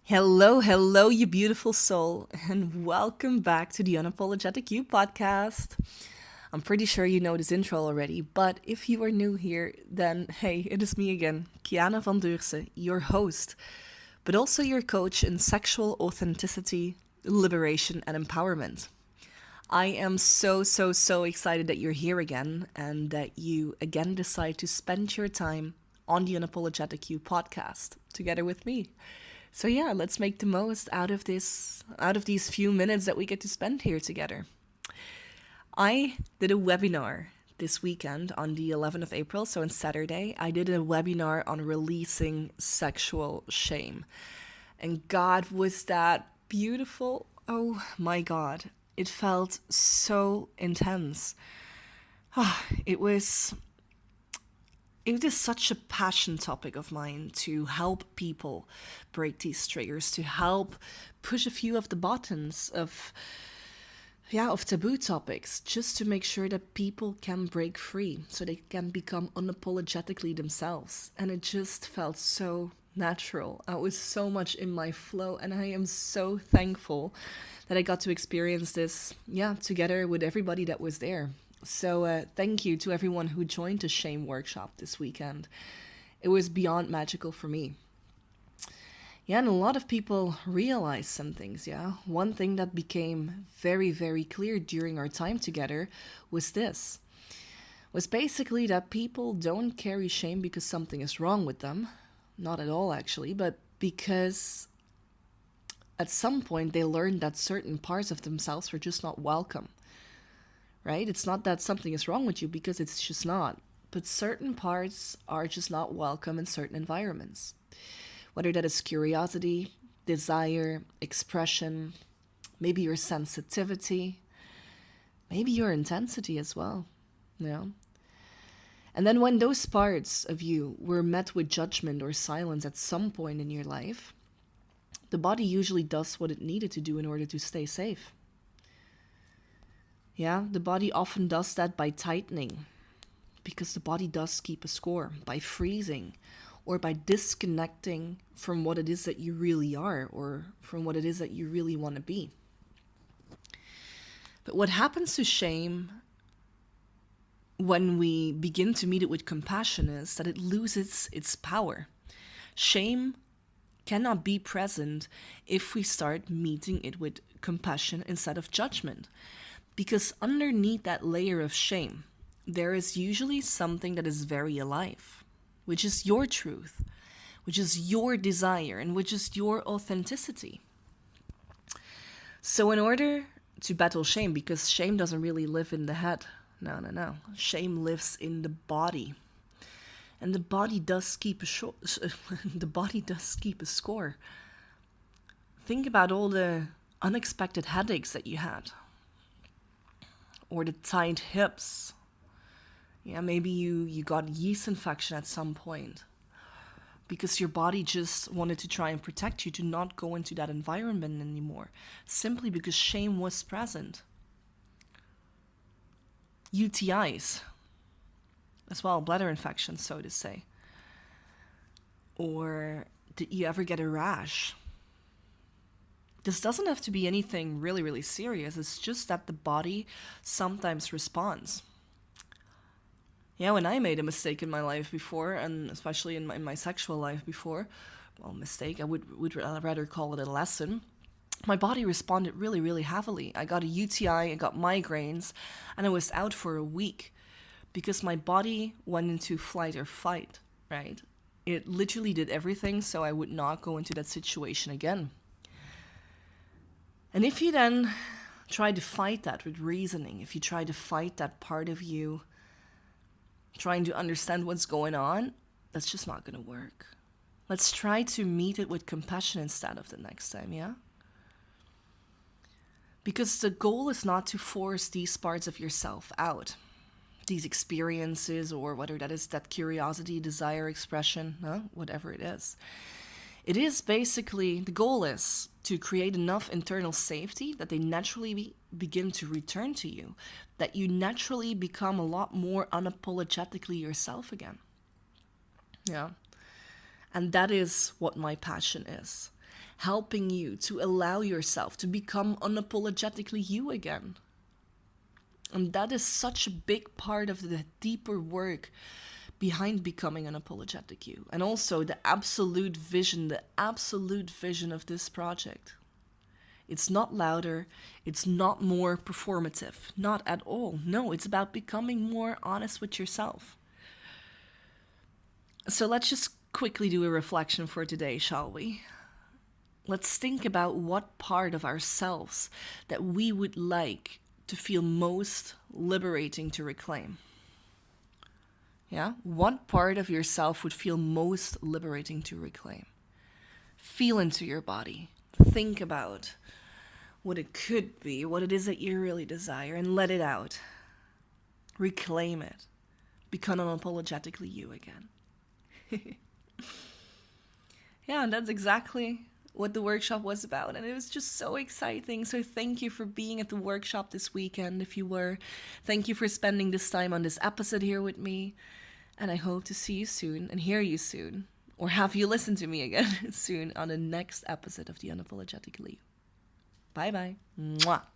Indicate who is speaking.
Speaker 1: Hello, hello, you beautiful soul, and welcome back to the Unapologetic You podcast. I'm pretty sure you know this intro already, but if you are new here, then hey, it is me again, Kiana van Deurse, your host, but also your coach in sexual authenticity, liberation, and empowerment. I am so excited that you're here again and that you again decide to spend your time on the Unapologetic You podcast together with me. So yeah, let's make the most out of these few minutes that we get to spend here together. I did a webinar this weekend on the 11th of April, so on Saturday. I did a webinar on releasing sexual shame. And God, was that beautiful? Oh my God. It felt so intense. It was it is such a passion topic of mine to help people break these triggers, to help push a few of the buttons of taboo topics, just to make sure that people can break free so they can become unapologetically themselves. And it just felt so natural. I was so much in my flow, and I am so thankful that I got to experience this, together with everybody that was there. So thank you to everyone who joined the shame workshop this weekend. It was beyond magical for me. Yeah, and a lot of people realized some things, yeah. One thing that became very clear during our time together was this. Was basically that people don't carry shame because something is wrong with them. Not at all, actually, but because at some point they learned that certain parts of themselves were just not welcome, right? It's not that something is wrong with you, because it's just not. But certain parts are just not welcome in certain environments. Whether that is curiosity, desire, expression, maybe your sensitivity, maybe your intensity as well, you know? And then when those parts of you were met with judgment or silence at some point in your life, the body usually does what it needed to do in order to stay safe. Yeah, the body often does that by tightening, because the body does keep a score, by freezing, or by disconnecting from what it is that you really are, or from what it is that you really want to be. But what happens to shame when we begin to meet it with compassion is that it loses its power. Shame cannot be present if we start meeting it with compassion instead of judgment. Because underneath that layer of shame, there is usually something that is very alive, which is your truth, which is your desire, and which is your authenticity. So in order to battle shame, because shame doesn't really live in the head, no. Shame lives in the body. And the body does keep the body does keep a score. Think about all the unexpected headaches that you had, or the tight hips. Yeah, maybe you got yeast infection at some point because your body just wanted to try and protect you to not go into that environment anymore, simply because shame was present. UTIs as well, bladder infections, so to say. Or did you ever get a rash? This doesn't have to be anything really serious. It's just that the body sometimes responds. Yeah, when I made a mistake in my life before, and especially in my sexual life before, well, mistake, I would rather call it a lesson. My body responded really heavily. I got a UTI, I got migraines, and I was out for a week because my body went into flight or fight, right? It literally did everything so I would not go into that situation again. And if you then try to fight that with reasoning, if you try to fight that part of you trying to understand what's going on, that's just not going to work. Let's try to meet it with compassion instead of the next time, yeah? Because the goal is not to force these parts of yourself out, these experiences, or whether that is that curiosity, desire, expression, whatever it is. It is basically, the goal is to create enough internal safety that they naturally begin to return to you, that you naturally become a lot more unapologetically yourself again. Yeah. And that is what my passion is. helping you to allow yourself to become unapologetically you again. And that is such a big part of the deeper work behind becoming unapologetic you. And also the absolute vision of this project. It's not louder, it's not more performative, not at all. No, it's about becoming more honest with yourself. So let's just quickly do a reflection for today, shall we? Let's think about what part of ourselves that we would like to feel most liberating to reclaim. Yeah? What part of yourself would feel most liberating to reclaim? Feel into your body. Think about what it could be, what it is that you really desire, and let it out. Reclaim it. Become unapologetically you again. Yeah, and that's exactly what the workshop was about, and it was just so exciting. So thank you for being at the workshop this weekend. If you were, thank you for spending this time on this episode here with me, and I hope to see you soon and hear you soon, or have you listen to me again soon on the next episode of the Unapologetically. Bye bye. Mwah.